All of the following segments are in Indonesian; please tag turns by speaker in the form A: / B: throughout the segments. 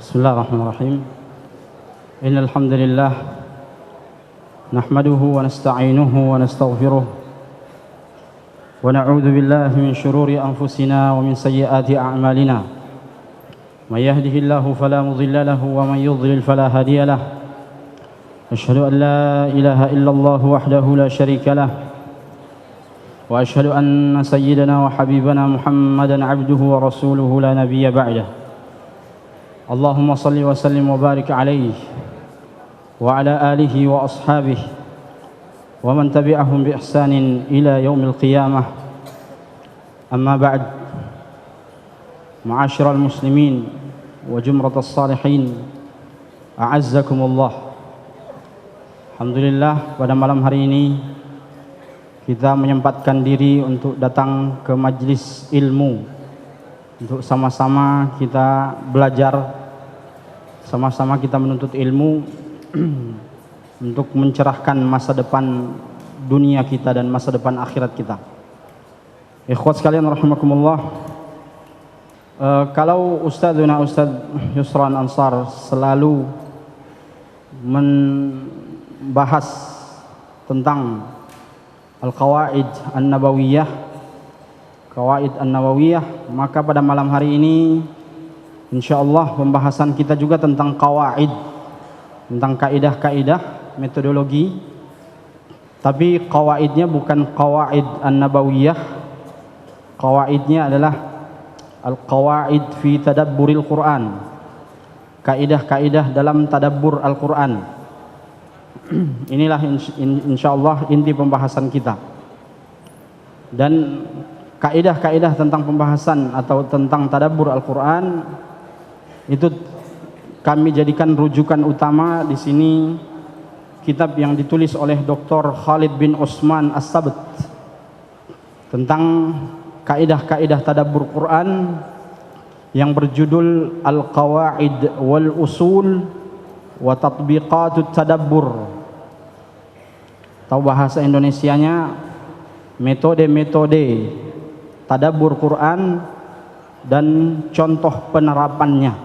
A: Bismillahirrahmanirrahim. Innal hamdalillah nahmaduhu wa nasta'inuhu wa nastaghfiruh wa na'udzu billahi min shururi anfusina wa min sayyiati a'malina. May yahdihillahu fala mudilla lahu wa man yudlil fala hadiya lahu. Asyhadu an la ilaha illallah wahdahu la syarika lah wa asyhadu anna sayyidana wa habibana Muhammadan 'abduhu wa rasuluhu la nabiyya ba'dahu. Allahumma salli wa sallim wa barik alaihi wa ala alihi wa ashabihi wa man tabi'ahum bi ihsanin ila yaumil qiyamah. Amma ba'd. Ma'asyiral muslimin wa jumratas salihin, a'azzakumullah. Alhamdulillah, pada malam hari ini kita menyempatkan diri untuk datang ke majlis ilmu, untuk sama-sama kita belajar, sama-sama kita menuntut ilmu untuk mencerahkan masa depan dunia kita dan masa depan akhirat kita. Ikhwat sekalian rahimakumullah, kalau Ustaz Yusran Ansar selalu membahas tentang Al-Qawaid An-Nabawiyah, Qawaid An-Nawawiyah, maka pada malam hari ini insyaallah pembahasan kita juga tentang qawaid, tentang kaidah-kaidah metodologi. Tapi qawaidnya bukan qawaid An-Nabawiyah. Qawaidnya adalah al-qawaid fi tadabburil Quran. Kaidah-kaidah dalam tadabbur Al-Quran. Inilah insyaallah inti pembahasan kita. Dan kaidah-kaidah tentang pembahasan atau tentang tadabbur Al-Quran itu kami jadikan rujukan utama di sini kitab yang ditulis oleh Dr. Khalid bin Utsman As-Sabt tentang kaidah-kaidah tadabbur Quran yang berjudul Al-Qawaid wal Usul wa Tatbiqatut Tadabbur, atau bahasa Indonesianya metode-metode tadabbur Quran dan contoh penerapannya.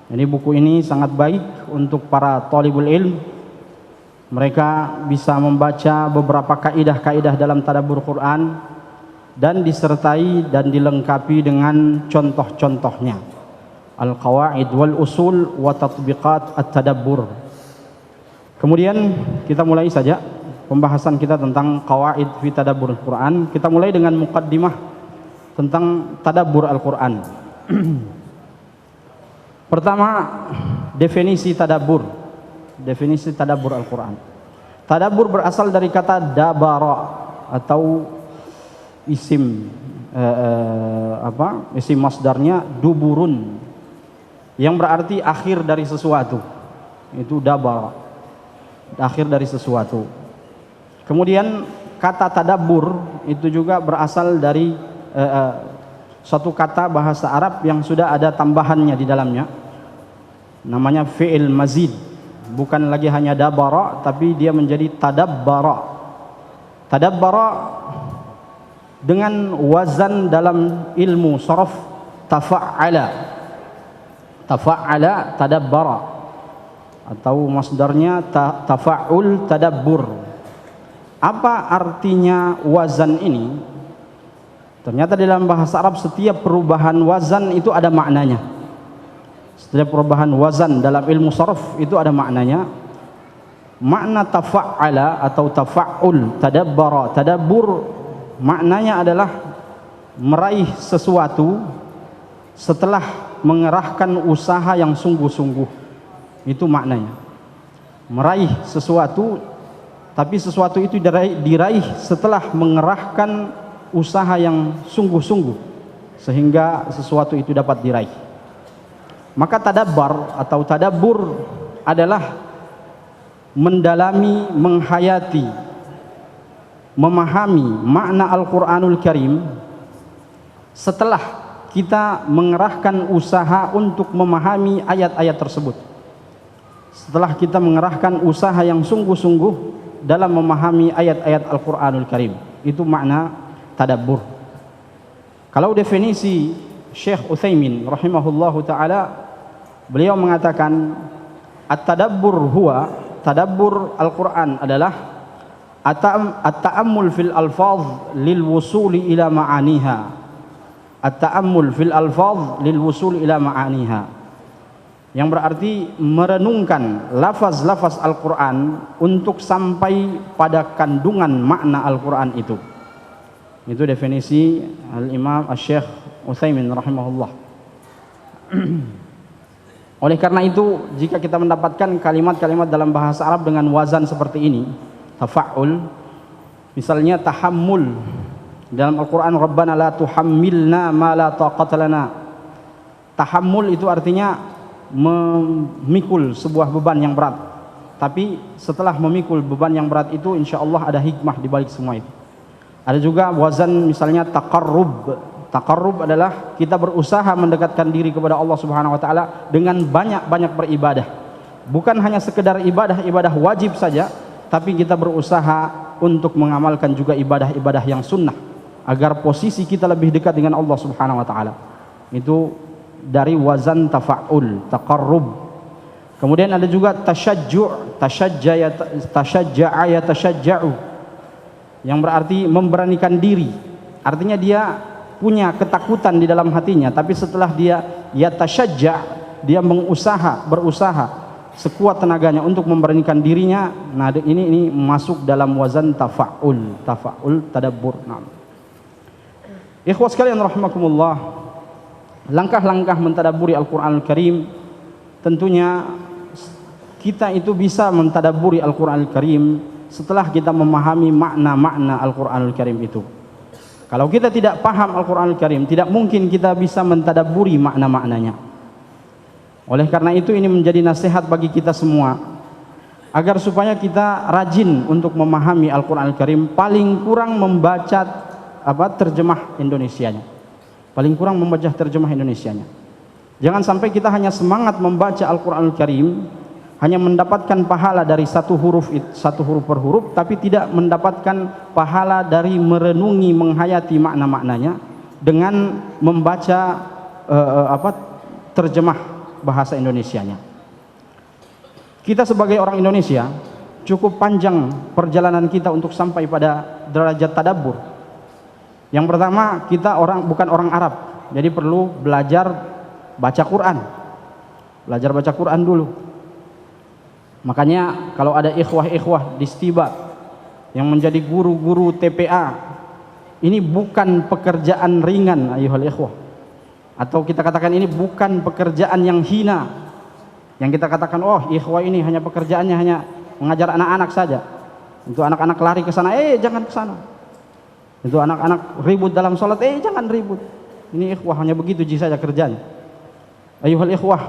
A: Jadi buku ini sangat baik untuk para thalibul ilm. Mereka bisa membaca beberapa kaidah-kaidah dalam tadabbur Quran dan disertai dan dilengkapi dengan contoh-contohnya. Al-Qawaid wal Usul wa Tatbiqat at-Tadabbur. Kemudian kita mulai saja pembahasan kita tentang qawaid fi tadabbur Quran. Kita mulai dengan muqaddimah tentang tadabbur Al-Quran. Pertama, definisi tadabbur. Definisi tadabbur Al-Quran. Tadabbur berasal dari kata dabara atau isim isim masdarnya duburun, yang berarti akhir dari sesuatu. Itu dabara, akhir dari sesuatu. Kemudian kata tadabbur itu juga berasal dari suatu kata bahasa Arab yang sudah ada tambahannya di dalamnya, namanya fi'il mazid. Bukan lagi hanya dabara, tapi dia menjadi tadabbara. Tadabbara dengan wazan dalam ilmu sharaf tafa'ala. Tafa'ala tadabbara, atau masdarnya tafa'ul tadabbur. Apa artinya wazan ini? Ternyata dalam bahasa Arab setiap perubahan wazan itu ada maknanya. Setiap perubahan wazan dalam ilmu sharaf itu ada maknanya. Makna tafa'ala atau tafa'ul tadabbara, tadabbur, maknanya adalah meraih sesuatu setelah mengerahkan usaha yang sungguh-sungguh. Itu maknanya. Meraih sesuatu, tapi sesuatu itu diraih setelah mengerahkan usaha yang sungguh-sungguh sehingga sesuatu itu dapat diraih. Maka tadabbar atau tadabbur adalah mendalami, menghayati, memahami makna Al-Quranul Karim setelah kita mengerahkan usaha untuk memahami ayat-ayat tersebut. Setelah kita mengerahkan usaha yang sungguh-sungguh dalam memahami ayat-ayat Al-Quranul Karim. Itu makna tadabbur. Kalau definisi Syekh Utsaimin rahimahullahu taala, Beliau mengatakan at-tadabbur huwa, tadabbur Al-Qur'an adalah at-ta'ammul fil alfaz lil wusuli ila ma'aniha. At-ta'ammul fil alfaz lil wusuli ila ma'aniha, yang berarti merenungkan lafaz-lafaz Al-Qur'an untuk sampai pada kandungan makna Al-Qur'an itu. Itu definisi Al-Imam Asy-Syaikh Utsaimin rahimahullah. Oleh karena itu, jika kita mendapatkan kalimat-kalimat dalam bahasa Arab dengan wazan seperti ini, tafa'ul, misalnya tahammul dalam Al-Qur'an, Rabbana la tuhammilna ma la taqata lana. Tahammul itu artinya memikul sebuah beban yang berat. Tapi setelah memikul beban yang berat itu, insya Allah ada hikmah di balik semua itu. Ada juga wazan misalnya taqarrub. Taqarrub adalah kita berusaha mendekatkan diri kepada Allah Subhanahu wa taala dengan banyak-banyak beribadah. Bukan hanya sekedar ibadah wajib saja, tapi kita berusaha untuk mengamalkan juga ibadah-ibadah yang sunnah agar posisi kita lebih dekat dengan Allah Subhanahu wa taala. Itu dari wazan tafa'ul, taqarrub. Kemudian ada juga tasyajju', tasyajja'a yatashajja'u, yang berarti memberanikan diri. Artinya dia punya ketakutan di dalam hatinya, tapi setelah dia yatashajja', dia berusaha sekuat tenaganya untuk memberanikan dirinya. Nah, ini masuk dalam wazan tafa'ul, tadabbur. Nah, ikhwah sekalian rahimakumullah, langkah-langkah mentadabburi Al-Qur'anul Karim, tentunya kita itu bisa mentadabburi Al-Qur'anul Karim setelah kita memahami makna-makna Al-Qur'anul Karim itu. Kalau kita tidak paham Al-Qur'anul Karim, tidak mungkin kita bisa mentadabburi makna-maknanya. Oleh karena itu, ini menjadi nasihat bagi kita semua, agar supaya kita rajin untuk memahami Al-Qur'anul Karim, paling kurang membaca terjemah Indonesianya. Paling kurang membaca terjemah Indonesianya. Jangan sampai kita hanya semangat membaca Al-Qur'anul Karim, hanya mendapatkan pahala dari satu huruf per huruf, tapi tidak mendapatkan pahala dari merenungi, menghayati makna-maknanya dengan membaca terjemah bahasa Indonesianya. Kita sebagai orang Indonesia, cukup panjang perjalanan kita untuk sampai pada derajat tadabbur. Yang pertama, kita bukan orang Arab, jadi perlu belajar baca Quran. Belajar baca Quran dulu. Makanya kalau ada ikhwah-ikhwah di Stiba yang menjadi guru-guru TPA, ini bukan pekerjaan ringan ayuhal ikhwah. Atau kita katakan ini bukan pekerjaan yang hina, yang kita katakan, oh ikhwah ini hanya pekerjaannya hanya mengajar anak-anak saja. Untuk anak-anak lari ke sana, jangan ke sana. Itu anak-anak ribut dalam sholat, jangan ribut. Ini ikhwah hanya begitu saja kerjanya. Ayuhal ikhwah,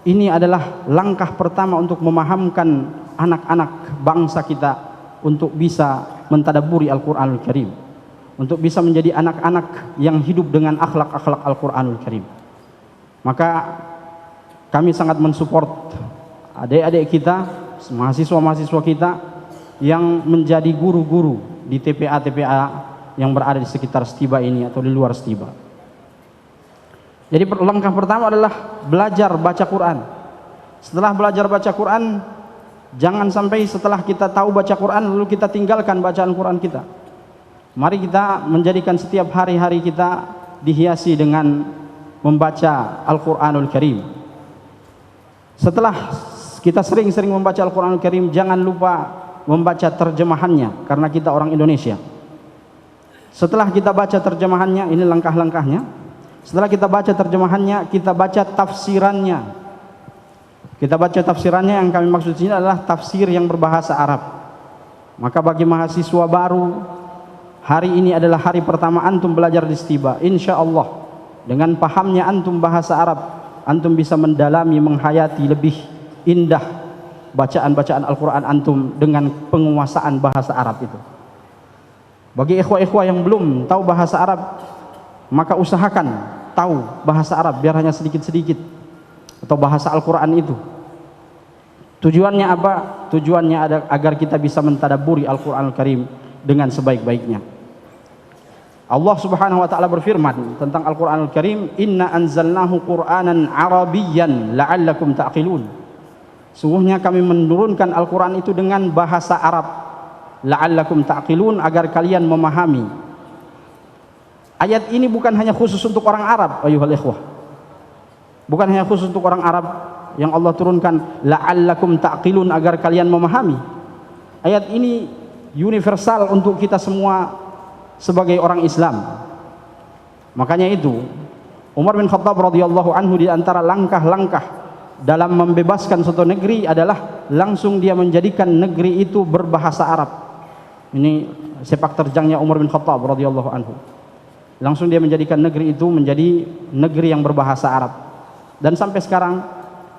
A: ini adalah langkah pertama untuk memahamkan anak-anak bangsa kita untuk bisa mentadabburi Al-Qur'anul Karim, untuk bisa menjadi anak-anak yang hidup dengan akhlak-akhlak Al-Qur'anul Karim. Maka kami sangat mensupport adik-adik kita, mahasiswa-mahasiswa kita yang menjadi guru-guru di TPA-TPA yang berada di sekitar Stiba ini atau di luar Stiba. Jadi langkah pertama adalah belajar baca Quran. Setelah belajar baca Quran, jangan sampai setelah kita tahu baca Quran lalu kita tinggalkan bacaan Quran kita. Mari kita menjadikan setiap hari-hari kita dihiasi dengan membaca Al-Qur'anul Karim. Setelah kita sering-sering membaca Al-Qur'anul Karim, jangan lupa membaca terjemahannya karena kita orang Indonesia. Setelah kita baca terjemahannya, ini langkah-langkahnya. Setelah kita baca terjemahannya, kita baca tafsirannya. Kita baca tafsirannya, yang kami maksud sini adalah tafsir yang berbahasa Arab. Maka bagi mahasiswa baru, hari ini adalah hari pertama antum belajar di Stiba. Insya Allah, dengan pahamnya antum bahasa Arab, antum bisa mendalami, menghayati lebih indah bacaan-bacaan Al-Quran antum dengan penguasaan bahasa Arab itu. Bagi ikhwah-ikhwah yang belum tahu bahasa Arab, maka usahakan tahu bahasa Arab biar hanya sedikit-sedikit, atau bahasa Al-Quran itu. Tujuannya apa? Tujuannya agar kita bisa mentadabburi Al-Quranul Karim dengan sebaik-baiknya. Allah Subhanahu wa taala berfirman tentang Al-Qur'anul Karim, "Inna anzalnahu Qur'anan Arabiyyan la'allakum ta'qilun." Sungguhnya kami menurunkan Al-Qur'an itu dengan bahasa Arab, la'allakum ta'qilun, agar kalian memahami. Ayat ini bukan hanya khusus untuk orang Arab, ayuhal ikhwah. Bukan hanya khusus untuk orang Arab yang Allah turunkan la'allakum ta'qilun, agar kalian memahami. Ayat ini universal untuk kita semua sebagai orang Islam. Makanya itu Umar bin Khattab radhiyallahu anhu, di antara langkah-langkah dalam membebaskan suatu negeri adalah langsung dia menjadikan negeri itu berbahasa Arab. Ini sepak terjangnya Umar bin Khattab radhiyallahu anhu. Langsung dia menjadikan negeri itu menjadi negeri yang berbahasa Arab. Dan sampai sekarang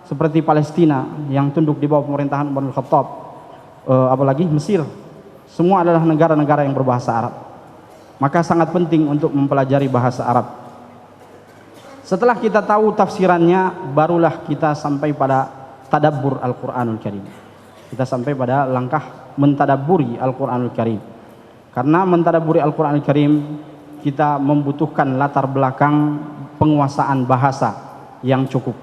A: seperti Palestina yang tunduk di bawah pemerintahan Umar bin Khattab, apalagi Mesir, semua adalah negara-negara yang berbahasa Arab. Maka sangat penting untuk mempelajari bahasa Arab. Setelah kita tahu tafsirannya, barulah kita sampai pada tadabbur Al-Qur'anul Karim. Kita sampai pada langkah mentadabburi Al-Qur'anul Karim. Karena mentadabburi Al-Qur'anul Karim, kita membutuhkan latar belakang penguasaan bahasa yang cukup.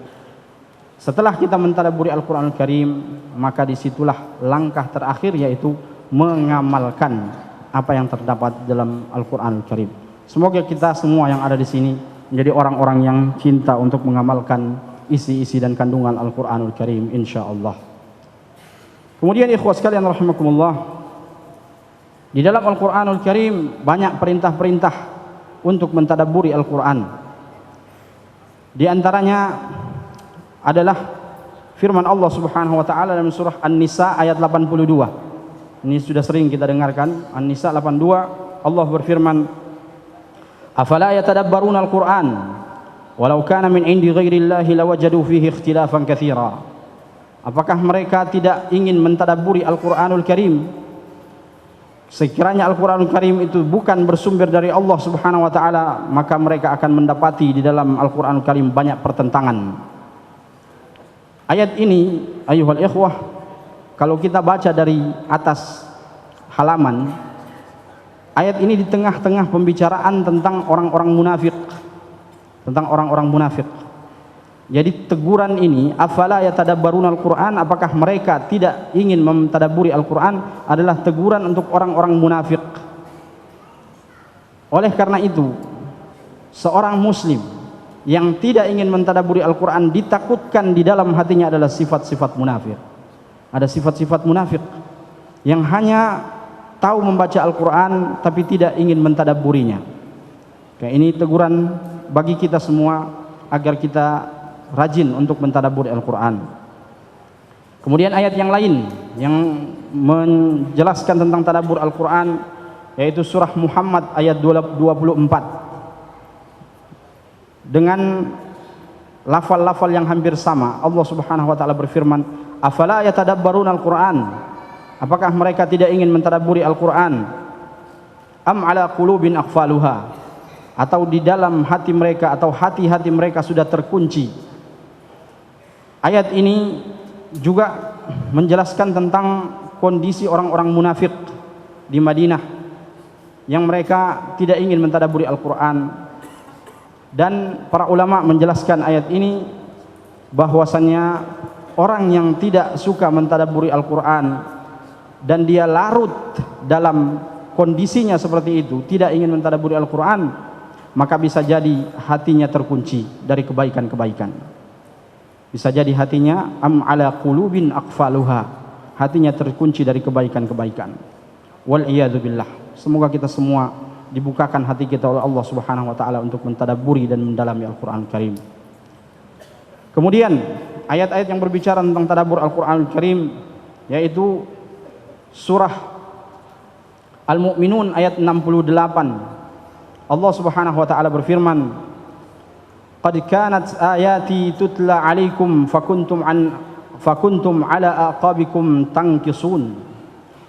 A: Setelah kita mentadabburi Al-Qur'anul Karim, maka disitulah langkah terakhir, yaitu mengamalkan apa yang terdapat dalam Al-Qur'anul Karim. Semoga kita semua yang ada di sini menjadi orang-orang yang cinta untuk mengamalkan isi-isi dan kandungan Al-Qur'anul Karim, insyaallah. Kemudian ikhwah sekalian rahimakumullah, di dalam Al-Qur'anul Karim banyak perintah-perintah untuk mentadabburi Al-Qur'an. Di antaranya adalah firman Allah Subhanahu wa taala dalam surah An-Nisa ayat 82. Ini sudah sering kita dengarkan. An-Nisa 82, Allah berfirman, "Afala yatadabbaruna al-Qur'an walau kana min 'indi ghairillahi lawajadu fihi ikhtilafan katsira." Apakah mereka tidak ingin mentadabburi Al-Qur'anul Karim? Sekiranya Al-Qur'anul Karim itu bukan bersumber dari Allah Subhanahu wa taala, maka mereka akan mendapati di dalam Al-Qur'anul Karim banyak pertentangan. Ayat ini ayuhal ikhwah, kalau kita baca dari atas halaman, ayat ini di tengah-tengah pembicaraan tentang orang-orang munafik. Tentang orang-orang munafik. Jadi teguran ini, afala yatadabbaruna al-Qur'an, apakah mereka tidak ingin mentadabburi Al-Qur'an, adalah teguran untuk orang-orang munafik. Oleh karena itu, seorang muslim yang tidak ingin mentadabburi Al-Qur'an ditakutkan di dalam hatinya adalah sifat-sifat munafik. Ada sifat-sifat munafik yang hanya tahu membaca Al-Quran tapi tidak ingin mentadabburinya. Kayak ini teguran bagi kita semua agar kita rajin untuk mentadabburi Al-Quran. Kemudian ayat yang lain yang menjelaskan tentang tadabbur Al-Quran, yaitu surah Muhammad ayat 24, dengan lafal-lafal yang hampir sama. Allah Subhanahu wa taala berfirman, "Afala yatadabbaruna al-Qur'an?" Apakah mereka tidak ingin mentadabburi Al-Qur'an? Am ala qulubin aqfaluha? Atau di dalam hati mereka atau hati-hati mereka sudah terkunci. Ayat ini juga menjelaskan tentang kondisi orang-orang munafik di Madinah yang mereka tidak ingin mentadabburi Al-Qur'an. Dan para ulama menjelaskan ayat ini bahwasannya orang yang tidak suka mentadabburi Al-Qur'an dan dia larut dalam kondisinya seperti itu, tidak ingin mentadabburi Al-Qur'an, maka bisa jadi hatinya terkunci dari kebaikan-kebaikan. Bisa jadi hatinya am ala qulubin aqfaluha, hatinya terkunci dari kebaikan-kebaikan. Wal iyadu billah. Semoga kita semua dibukakan hati kita oleh Allah Subhanahu wa taala untuk mentadabburi dan mendalami Al-Qur'an Karim. Kemudian ayat-ayat yang berbicara tentang tadabbur Al-Qur'anul Karim, yaitu surah Al-Mu'minun ayat 68. Allah Subhanahu wa taala berfirman, "Qad kanat ayati tutla 'alaikum fakuntum 'ala aqabikum tankisun."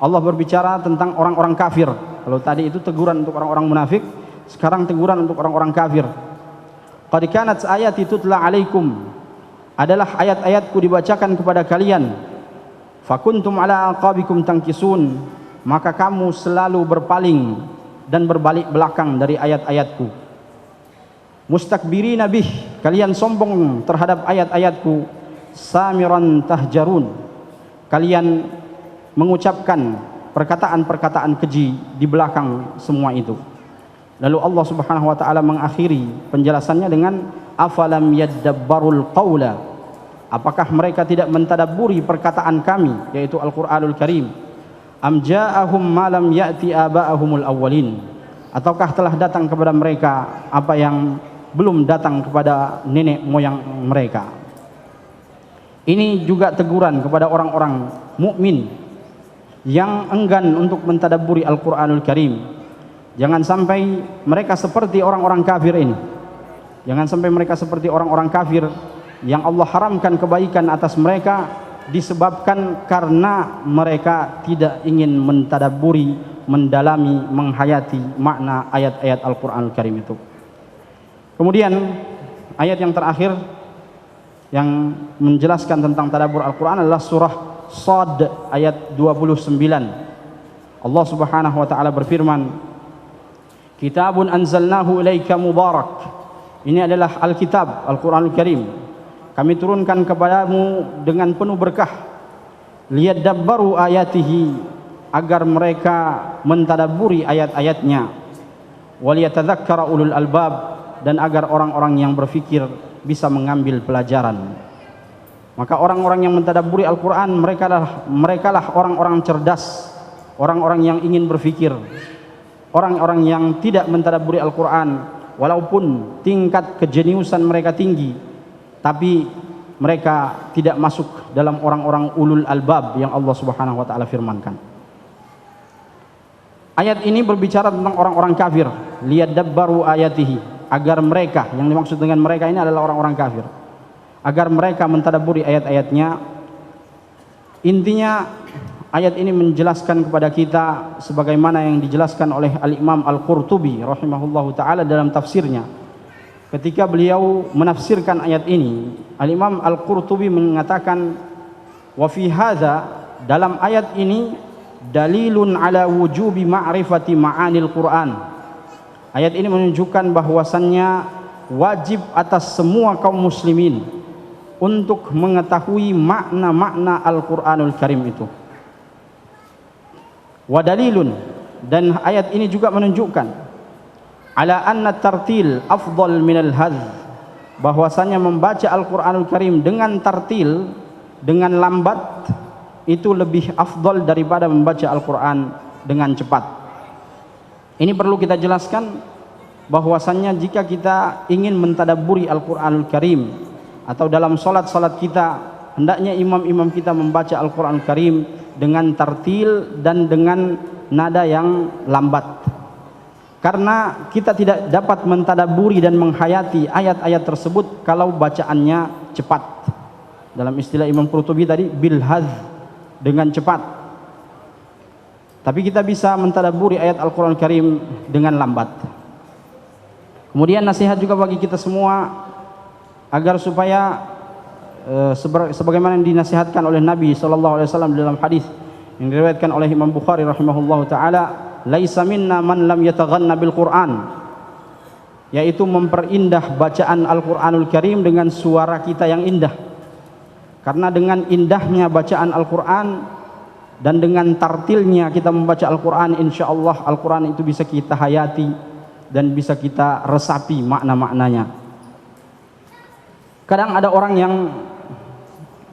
A: Allah berbicara tentang orang-orang kafir. Kalau tadi itu teguran untuk orang-orang munafik, sekarang teguran untuk orang-orang kafir. Qad kanat ayati tutla 'alaikum, adalah ayat-ayatku dibacakan kepada kalian. Fakuntum 'ala aqabikum tankisun, maka kamu selalu berpaling dan berbalik belakang dari ayat-ayatku. Mustakbirina bih, kalian sombong terhadap ayat-ayatku. Samiran tahjarun, kalian mengucapkan perkataan-perkataan keji di belakang semua itu. Lalu Allah Subhanahu wa taala mengakhiri penjelasannya dengan afalam yaddabbarul qaula, apakah mereka tidak mentadabburi perkataan kami, yaitu Al-Qur'anul Karim. Am ja'ahum ma lam ya'ti aba'ahumul awwalin, ataukah telah datang kepada mereka apa yang belum datang kepada nenek moyang mereka. Ini juga teguran kepada orang-orang mukmin yang enggan untuk mentadabburi Al-Qur'anul Karim. Jangan sampai mereka seperti orang-orang kafir ini. Jangan sampai mereka seperti orang-orang kafir yang Allah haramkan kebaikan atas mereka disebabkan karena mereka tidak ingin mentadabburi, mendalami, menghayati makna ayat-ayat Al-Qur'anul Karim itu. Kemudian ayat yang terakhir yang menjelaskan tentang tadabbur Al-Quran adalah surah Shad ayat 29. Allah Subhanahu wa taala berfirman, Kitabun anzalnahu ilaika mubarak. Ini adalah Alkitab, Al-Quranul Karim. Kami turunkan kepadamu dengan penuh berkah. Liyadabbaru ayatihi, agar mereka mentadabburi ayat-ayatnya. Waliyatadzakkara ulul albab, dan agar orang-orang yang berfikir bisa mengambil pelajaran. Maka orang-orang yang mentadabburi Al-Quran, mereka lah orang-orang cerdas, orang-orang yang ingin berfikir. Orang-orang yang tidak mentadabburi Al-Quran, walaupun tingkat kejeniusan mereka tinggi, tapi mereka tidak masuk dalam orang-orang ulul albab yang Allah Subhanahu wa taala firmankan. Ayat ini berbicara tentang orang-orang kafir, liyadabbaru ayatihi, agar mereka, yang dimaksud dengan mereka ini adalah orang-orang kafir, agar mereka mentadabburi ayat-ayatnya. Intinya ayat ini menjelaskan kepada kita sebagaimana yang dijelaskan oleh Al-Imam Al-Qurtubi rahimahullahu taala dalam tafsirnya. Ketika beliau menafsirkan ayat ini, Al-Imam Al-Qurtubi mengatakan, wa fi hadza, dalam ayat ini dalilun ala wujubi ma'rifati ma'anil Qur'an. Ayat ini menunjukkan bahwasannya wajib atas semua kaum muslimin untuk mengetahui makna-makna Al-Qur'anul Karim itu. Wa dalilun, dan ayat ini juga menunjukkan ala anna tartil afdal minal hadz, bahwasanya membaca Al-Qur'anul Karim dengan tartil, dengan lambat, itu lebih afdal daripada membaca Al-Qur'an dengan cepat. Ini perlu kita jelaskan bahwasannya jika kita ingin mentadabburi Al-Qur'anul Karim atau dalam salat-salat kita, hendaknya imam-imam kita membaca Al-Qur'anul Karim dengan tartil dan dengan nada yang lambat. Karena kita tidak dapat mentadabburi dan menghayati ayat-ayat tersebut kalau bacaannya cepat. Dalam istilah Imam Qurtubi tadi, bil hadz, dengan cepat. Tapi kita bisa mentadabburi ayat Al-Quran Karim dengan lambat. Kemudian nasihat juga bagi kita semua agar supaya sebagaimana yang dinasihatkan oleh Nabi SAW dalam hadis yang diriwayatkan oleh Imam Bukhari rahimahullahu taala, laisa minna man lam yataghanna bil Quran, yaitu memperindah bacaan Al-Quranul Karim dengan suara kita yang indah. Karena dengan indahnya bacaan Al-Quran dan dengan tartilnya kita membaca Al-Quran, insya Allah Al-Quran itu bisa kita hayati dan bisa kita resapi makna-maknanya. Kadang ada orang yang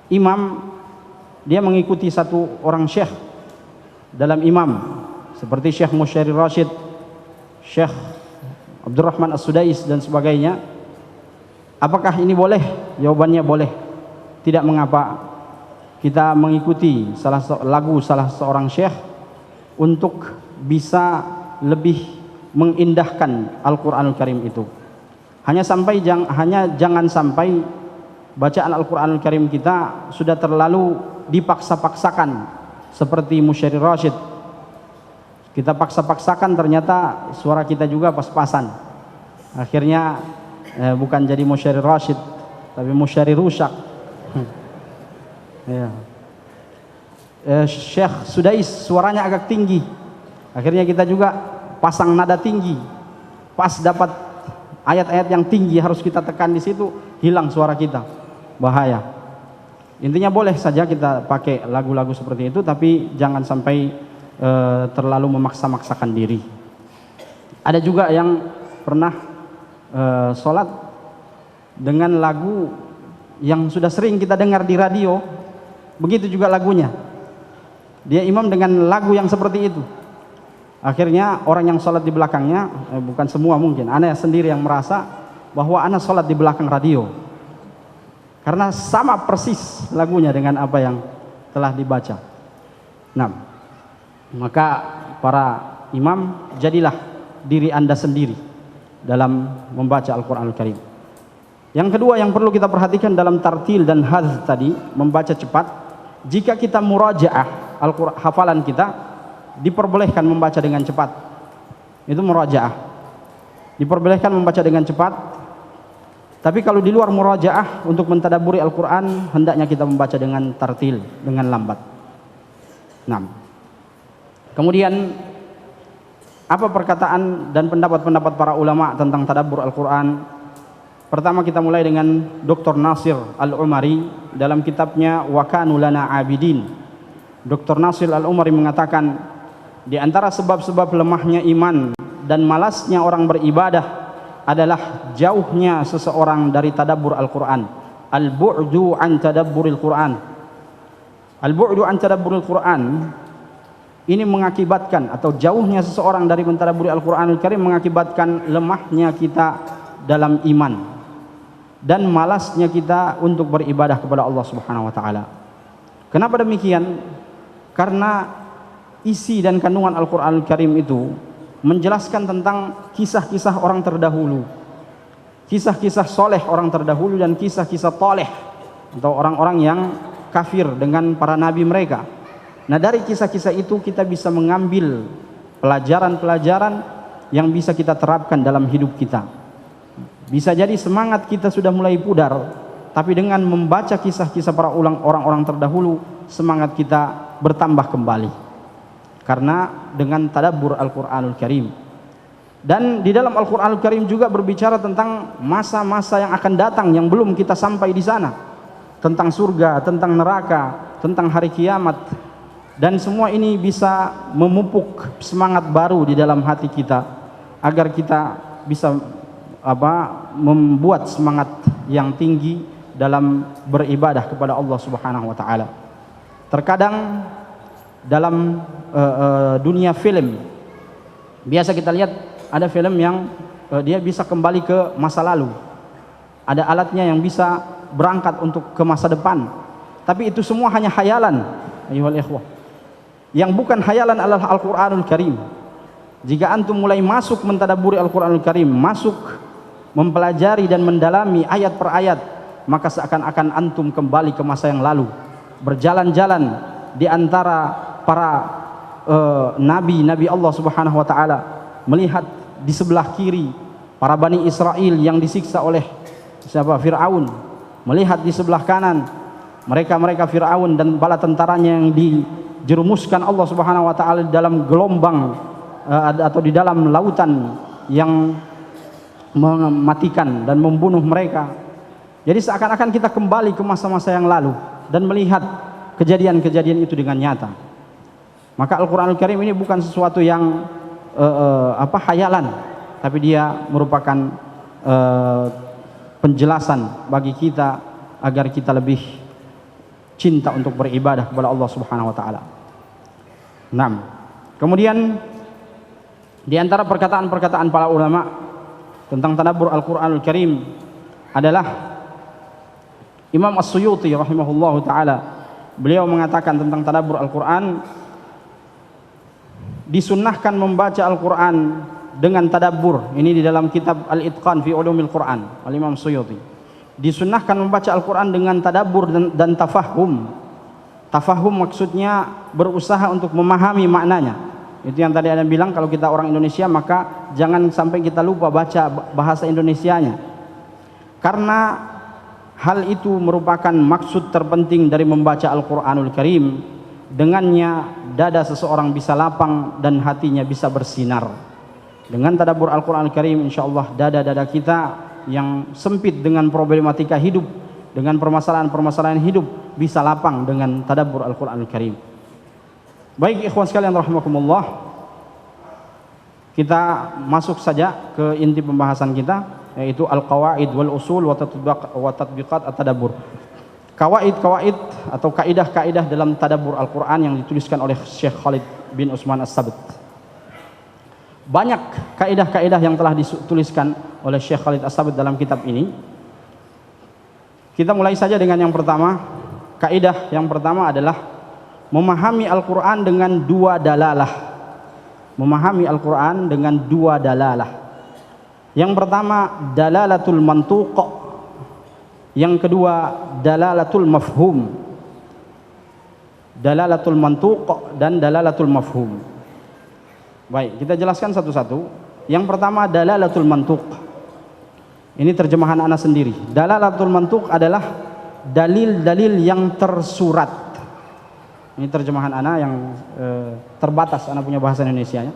A: imam, dia mengikuti satu orang syekh dalam imam, seperti Syekh Musyairi Rashid, Syekh Abdurrahman As-Sudais dan sebagainya. Apakah ini boleh? Jawabannya boleh, tidak mengapa kita mengikuti salah seorang syekh untuk bisa lebih mengindahkan Al-Qur'anul Karim itu. Hanya jangan sampai bacaan Al-Qur'anul Karim kita sudah terlalu dipaksa-paksakan seperti Musyairi Rashid. Kita paksa-paksakan, ternyata suara kita juga pas-pasan. Akhirnya bukan jadi Musyairi Rashid, tapi Musyairi rusak. Ya. Syekh Sudais suaranya agak tinggi, akhirnya kita juga pasang nada tinggi, pas dapat ayat-ayat yang tinggi harus kita tekan di situ, hilang suara kita, bahaya. Intinya boleh saja kita pakai lagu-lagu seperti itu, tapi jangan sampai terlalu memaksa-maksakan diri. Ada juga yang pernah sholat dengan lagu yang sudah sering kita dengar di radio, begitu juga lagunya. Dia imam dengan lagu yang seperti itu. Akhirnya orang yang sholat di belakangnya, bukan semua mungkin, ana sendiri yang merasa bahwa ana sholat di belakang radio, karena sama persis lagunya dengan apa yang telah dibaca. Nah, maka para imam, jadilah diri anda sendiri dalam membaca Al-Quranul Karim. Yang kedua yang perlu kita perhatikan dalam tartil dan hadz tadi, membaca cepat, jika kita murajaah hafalan kita, diperbolehkan membaca dengan cepat. Itu murajaah, diperbolehkan membaca dengan cepat. Tapi kalau di luar murajaah, untuk mentadabburi Al-Quran, hendaknya kita membaca dengan tartil, dengan lambat. Nah, kemudian apa perkataan dan pendapat-pendapat para ulama tentang tadabbur Al-Quran? Pertama kita mulai dengan Dr. Nasir Al-Umari dalam kitabnya Wa Kanu Lana Abidin. Dr. Nasir Al-Umari mengatakan, di antara sebab-sebab lemahnya iman dan malasnya orang beribadah adalah jauhnya seseorang dari tadabbur Al-Quran. Al-bu'du an tadabburil Quran. Al-bu'du an tadabburil Quran ini mengakibatkan, atau jauhnya seseorang dari mentadabburi Al-Quranul Karim mengakibatkan lemahnya kita dalam iman dan malasnya kita untuk beribadah kepada Allah Subhanahu wa taala. Kenapa demikian? Karena isi dan kandungan Al-Quranul Karim itu menjelaskan tentang kisah-kisah orang terdahulu, kisah-kisah soleh orang terdahulu, dan kisah-kisah toleh atau orang-orang yang kafir dengan para nabi mereka. Nah, dari kisah-kisah itu kita bisa mengambil pelajaran-pelajaran yang bisa kita terapkan dalam hidup kita. Bisa jadi semangat kita sudah mulai pudar, tapi dengan membaca kisah-kisah para orang-orang terdahulu, semangat kita bertambah kembali. Karena dengan tadabbur Al-Quranul Karim. Dan di dalam Al-Quranul Karim juga berbicara tentang masa-masa yang akan datang yang belum kita sampai di sana, tentang surga, tentang neraka, tentang hari kiamat. Dan semua ini bisa memupuk semangat baru di dalam hati kita, agar kita bisa membuat semangat yang tinggi dalam beribadah kepada Allah Subhanahu wa taala. Terkadang dalam dunia film, biasa kita lihat ada film yang dia bisa kembali ke masa lalu, ada alatnya yang bisa berangkat untuk ke masa depan, tapi itu semua hanya khayalan. Ayuhal ikhwah, yang bukan khayalan adalah Al-Quranul Karim. Jika antum mulai masuk mentadabburi Al-Quranul Karim, masuk mempelajari dan mendalami ayat per ayat, maka seakan-akan antum kembali ke masa yang lalu, berjalan-jalan di antara para nabi Allah Subhanahu wa taala, melihat di sebelah kiri para Bani Israel yang disiksa oleh Fir'aun, melihat di sebelah kanan mereka Fir'aun dan bala tentaranya yang dijerumuskan Allah Subhanahu wa taala dalam gelombang atau di dalam lautan yang mematikan dan membunuh mereka. Jadi seakan-akan kita kembali ke masa-masa yang lalu dan melihat kejadian-kejadian itu dengan nyata. Maka Al-Quranul Karim ini bukan sesuatu yang khayalan, tapi dia merupakan penjelasan bagi kita agar kita lebih cinta untuk beribadah kepada Allah Subhanahu wa taala. 6. Kemudian di antara perkataan-perkataan para ulama tentang tadabbur Al-Quranul Karim adalah Imam As-Suyuti rahimahullahu taala. Beliau mengatakan tentang tadabbur Al-Quran, disunnahkan membaca Al-Quran dengan tadabbur. Ini di dalam kitab Al-Itqan fi Ulumil Quran, Al-Imam Suyuti. Disunnahkan membaca Al-Quran dengan tadabbur dan tafahum. Tafahum maksudnya berusaha untuk memahami maknanya. Itu yang tadi Anda bilang, kalau kita orang Indonesia maka jangan sampai kita lupa baca bahasa Indonesianya, karena hal itu merupakan maksud terpenting dari membaca Al-Quranul Karim. Dengannya dada seseorang bisa lapang dan hatinya bisa bersinar. Dengan tadabbur Al-Quran Al-Karim, insyaallah dada-dada kita yang sempit dengan problematika hidup, dengan permasalahan-permasalahan hidup, bisa lapang dengan tadabbur Al-Quran Al-Karim. Baik ikhwan sekalian rahimakumullah, kita masuk saja ke inti pembahasan kita, yaitu al-qawaid wal usul wa tatbiqat at-tadabbur. Kawaid atau kaidah-kaidah dalam tadabbur Al-Quran yang dituliskan oleh Syekh Khalid bin Utsman As-Sabt. Banyak kaidah-kaidah yang telah dituliskan oleh Syekh Khalid As-Sabt dalam kitab ini. Kita mulai saja dengan yang pertama. Kaidah yang pertama adalah memahami Al-Quran dengan dua dalalah. Memahami Al-Quran dengan dua dalalah. Yang pertama dalalatul mantuq, yang kedua dalalatul mafhum. Dalalatul mantuq dan dalalatul mafhum. Baik, kita jelaskan satu-satu. Yang pertama dalalatul mantuq. Ini terjemahan ana sendiri. Dalalatul mantuq adalah dalil-dalil yang tersurat. Ini terjemahan ana yang terbatas, ana punya bahasa Indonesianya.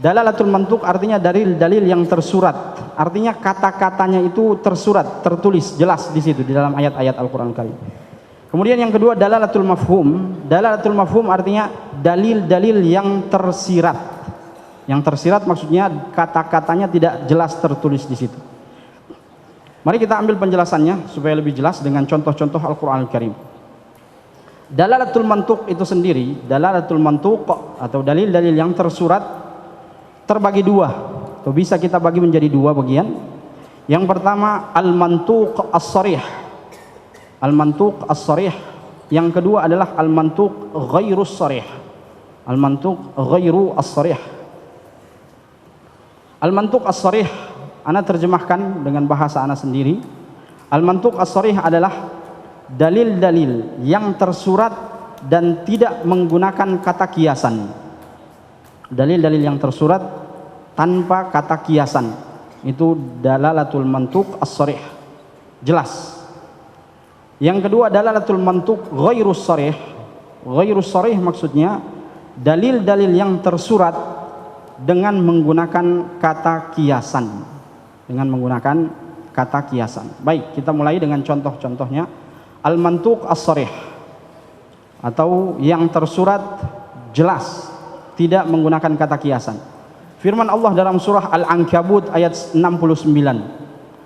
A: Dalalatul mantuq artinya dalil-dalil yang tersurat. Artinya kata-katanya itu tersurat, tertulis jelas di situ di dalam ayat-ayat Al-Qur'an Al-Karim. Kemudian yang kedua dalalatul mafhum. Dalalatul mafhum artinya dalil-dalil yang tersirat. Yang tersirat maksudnya kata-katanya tidak jelas tertulis di situ. Mari kita ambil penjelasannya supaya lebih jelas dengan contoh-contoh Al-Qur'an Al-Karim. Dalalatul mantuq itu sendiri, dalalatul mantuq atau dalil-dalil yang tersurat terbagi dua. Atau bisa kita bagi menjadi dua bagian. Yang pertama al-mantuq as-sarih. Al-mantuq as-sarih. Yang kedua adalah al-mantuq ghairus sarih. Al-mantuq ghairu as-sarih. Al-mantuq as-sarih ana terjemahkan dengan bahasa ana sendiri. Al-mantuq as-sarih adalah dalil-dalil yang tersurat dan tidak menggunakan kata kiasan. Dalil-dalil yang tersurat tanpa kata kiasan, itu dalalatul mantuq as-sarih, jelas. Yang kedua dalalatul mantuq ghairus sarih. Ghairus sarih maksudnya dalil-dalil yang tersurat dengan menggunakan kata kiasan. Dengan menggunakan kata kiasan. Baik, kita mulai dengan contoh-contohnya. Al-mantuq as-sarih atau yang tersurat jelas, tidak menggunakan kata kiasan. Firman Allah dalam surah Al-Ankabut ayat 69.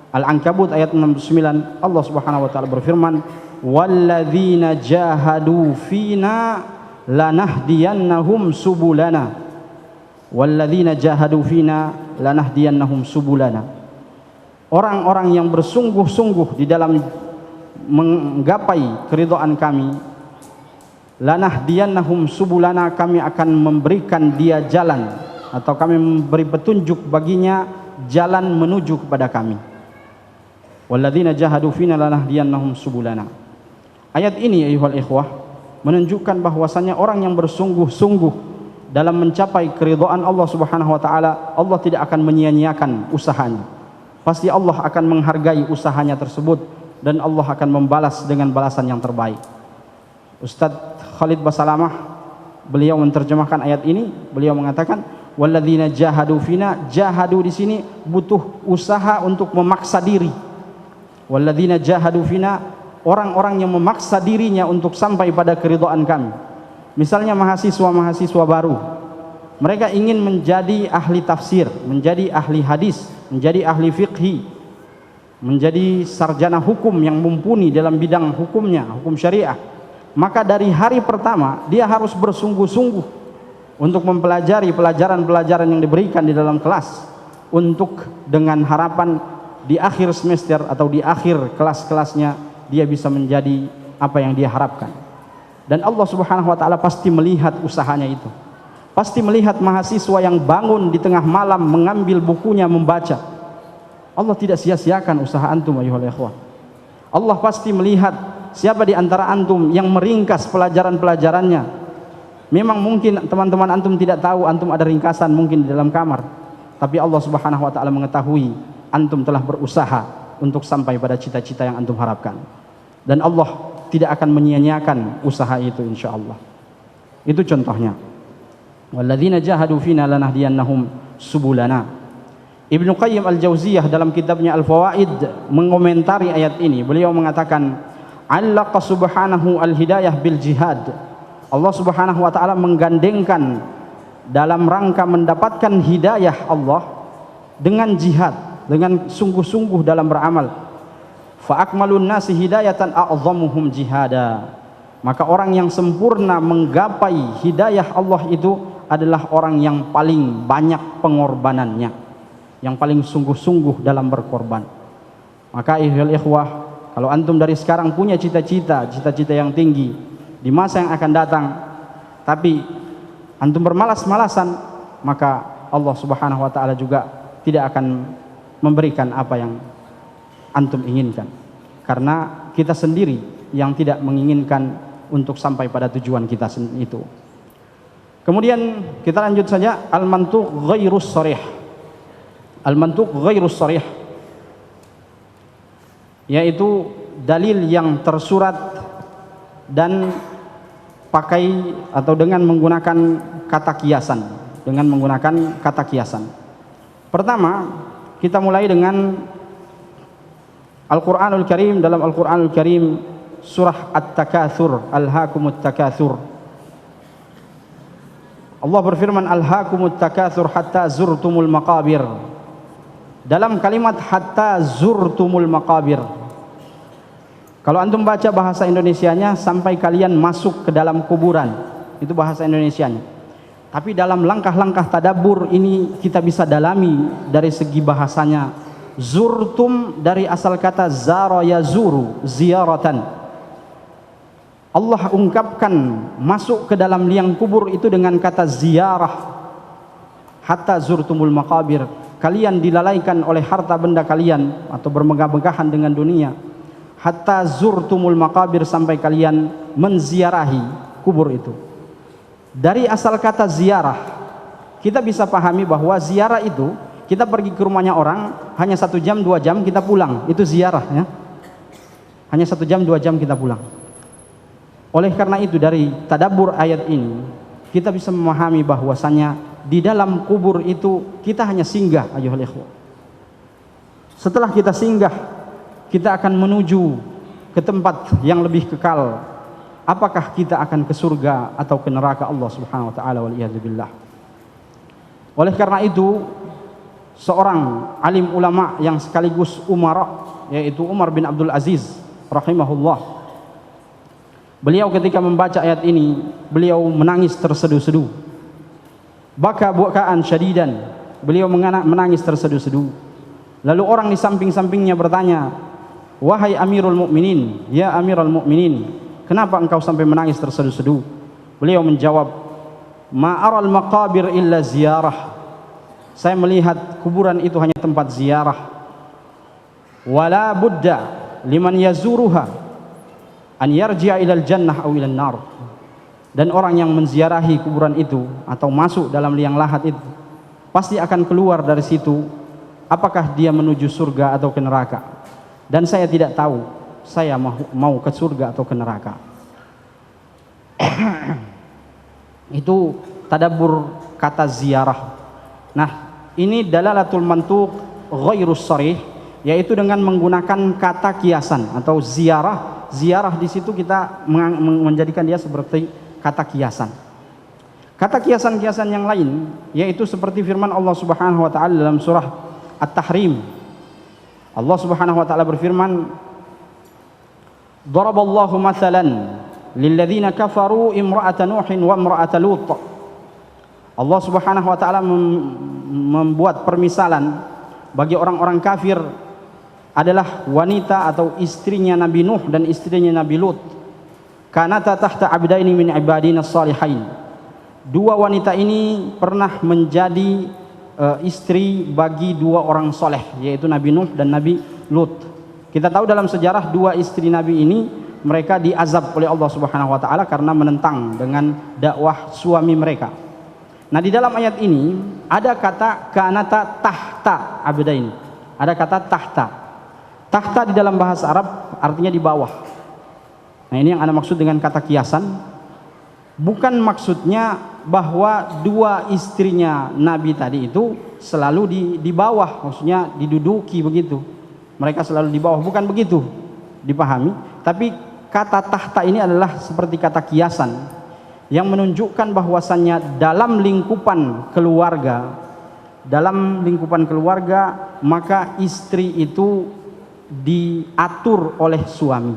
A: Al-Ankabut ayat 69, Allah Subhanahu wa taala berfirman, "Walladzina jahadu fina lanahdiyannahum subulana." Walladzina jahadu fina lanahdiyannahum subulana. Orang-orang yang bersungguh-sungguh di dalam menggapai keridhaan kami, lanahdiyannahum subulana, kami akan memberikan dia jalan atau kami memberi petunjuk baginya jalan menuju kepada kami. Walladzina jahadu fina lanahdiyannahum subulana. Ayat ini ayuhal ikhwah menunjukkan bahwasanya orang yang bersungguh-sungguh dalam mencapai keridhaan Allah Subhanahu wa taala, Allah tidak akan menyia-nyiakan usahanya. Pasti Allah akan menghargai usahanya tersebut dan Allah akan membalas dengan balasan yang terbaik. Ustadz Khalid Basalamah beliau menerjemahkan ayat ini, beliau mengatakan walladzina jahadu fina, jahadu di sini butuh usaha untuk memaksa diri. Walladzina jahadu fina, orang-orang yang memaksa dirinya untuk sampai pada keridhaan kami. Misalnya mahasiswa-mahasiswa baru, mereka ingin menjadi ahli tafsir, menjadi ahli hadis, menjadi ahli fiqhi, menjadi sarjana hukum yang mumpuni dalam bidang hukumnya, hukum syariah. Maka dari hari pertama dia harus bersungguh-sungguh untuk mempelajari pelajaran-pelajaran yang diberikan di dalam kelas, untuk dengan harapan di akhir semester atau di akhir kelas-kelasnya dia bisa menjadi apa yang dia harapkan. Dan Allah Subhanahu wa taala pasti melihat usahanya itu. Pasti melihat mahasiswa yang bangun di tengah malam mengambil bukunya membaca. Allah tidak sia-siakan usaha antum ayuhal ikhwah. Allah pasti melihat siapa di antara antum yang meringkas pelajaran-pelajarannya. Memang mungkin teman-teman antum tidak tahu, antum ada ringkasan mungkin di dalam kamar, tapi Allah Subhanahu wa taala mengetahui antum telah berusaha untuk sampai pada cita-cita yang antum harapkan. Dan Allah tidak akan menyia-nyiakan usaha itu insyaallah. Itu contohnya. Walladzina jahadu fina lanahdiyannahum subulana. Ibnu Qayyim al-Jauziyah dalam kitabnya Al-Fawaid mengomentari ayat ini, beliau mengatakan, allaqa subhanahu al-hidayah bil jihad. Allah Subhanahu wa taala menggandengkan dalam rangka mendapatkan hidayah Allah dengan jihad, dengan sungguh-sungguh dalam beramal. Fa akmalun nasi hidayatan a'zamuhum jihada. Maka orang yang sempurna menggapai hidayah Allah itu adalah orang yang paling banyak pengorbanannya, yang paling sungguh-sungguh dalam berkorban. Maka ayyuhal ikhwah, kalau antum dari sekarang punya cita-cita yang tinggi di masa yang akan datang, tapi antum bermalas-malasan, maka Allah Subhanahu wa taala juga tidak akan memberikan apa yang antum inginkan, karena kita sendiri yang tidak menginginkan untuk sampai pada tujuan kita itu. Kemudian kita lanjut saja, al-mantuq ghairus sharih. Al-mantuq ghairus sharih yaitu dalil yang tersurat dan pakai atau dengan menggunakan kata kiasan, Pertama, kita mulai dengan Al-Qur'anul Karim. Dalam Al-Qur'anul Karim surah At-Takatsur, alhaakumut takatsur, Allah berfirman, alhaakumut takatsur hatta zurtumul maqabir. Dalam kalimat hatta zurtumul maqabir, kalau antum baca bahasa Indonesianya, sampai kalian masuk ke dalam kuburan, itu bahasa Indonesianya. Tapi dalam langkah-langkah tadabbur ini kita bisa dalami dari segi bahasanya. Zurtum dari asal kata zara yazuru, ziyaratan. Allah ungkapkan masuk ke dalam liang kubur itu dengan kata ziarah. Hatta zurtumul maqabir, kalian dilalaikan oleh harta benda kalian atau bermegah-megahan dengan dunia. Hatta zurtumul maqabir, sampai kalian menziarahi kubur itu. Dari asal kata ziarah, kita bisa pahami bahwa ziarah itu kita pergi ke rumahnya orang hanya 1 jam 2 jam kita pulang, itu ziarah ya. Hanya 1 jam 2 jam kita pulang. Oleh karena itu dari tadabbur ayat ini kita bisa memahami bahwasanya di dalam kubur itu kita hanya singgah, ayyuhal ikhwah. Setelah kita singgah, kita akan menuju ke tempat yang lebih kekal. Apakah kita akan ke surga atau ke neraka Allah Subhanahu wa taala, wal iyadzu billah. Oleh karena itu, seorang alim ulama yang sekaligus umara, yaitu Umar bin Abdul Aziz rahimahullah, beliau ketika membaca ayat ini, beliau menangis terseduh-seduh. Baka bukaan syadidan, beliau menangis terseduh-seduh. Lalu orang di samping-sampingnya bertanya, wahai Amirul Mukminin, ya Amirul Mukminin, kenapa engkau sampai menangis terseduh-seduh? Beliau menjawab, ma'aral maqabir illa ziyarah. Saya melihat kuburan itu hanya tempat ziarah. Wala budda liman yazuruha an yarji'a ilal jannah aw ilan nar. Dan orang yang menziarahi kuburan itu atau masuk dalam liang lahat itu pasti akan keluar dari situ, apakah dia menuju surga atau ke neraka. Dan saya tidak tahu saya mau ke surga atau ke neraka. Itu tadabbur kata ziarah. Nah, ini dalalatul mantuq ghairus sharih, yaitu dengan menggunakan kata kiasan atau ziarah. Ziarah di situ kita menjadikan dia seperti kata kiasan. Kata kiasan-kiasan yang lain yaitu seperti firman Allah Subhanahu wa taala dalam surah At-Tahrim. Allah Subhanahu wa taala berfirman, daraballahu mathalan lilladzina kafaru imra'ata nuhin wa imra'ata lut. Allah Subhanahu wa taala membuat permisalan bagi orang-orang kafir adalah wanita atau istrinya Nabi Nuh dan istrinya Nabi Lut. Kanata tahta abdaini min ibadina salihain. Dua wanita ini pernah menjadi istri bagi 2 orang soleh, yaitu Nabi Nuh dan Nabi Lut. Kita tahu dalam sejarah 2 istri Nabi ini mereka diazab oleh Allah Subhanahu wa taala karena menentang dengan dakwah suami mereka. Nah, di dalam ayat ini ada kata kanata tahta abdain. Ada kata tahta. Tahta di dalam bahasa Arab artinya di bawah. Nah, ini yang Anda maksud dengan kata kiasan. Bukan maksudnya bahwa dua istrinya Nabi tadi itu selalu di bawah, maksudnya diduduki begitu. Mereka selalu di bawah, bukan begitu dipahami. Tapi kata tahta ini adalah seperti kata kiasan yang menunjukkan bahwasannya dalam lingkupan keluarga maka istri itu diatur oleh suami.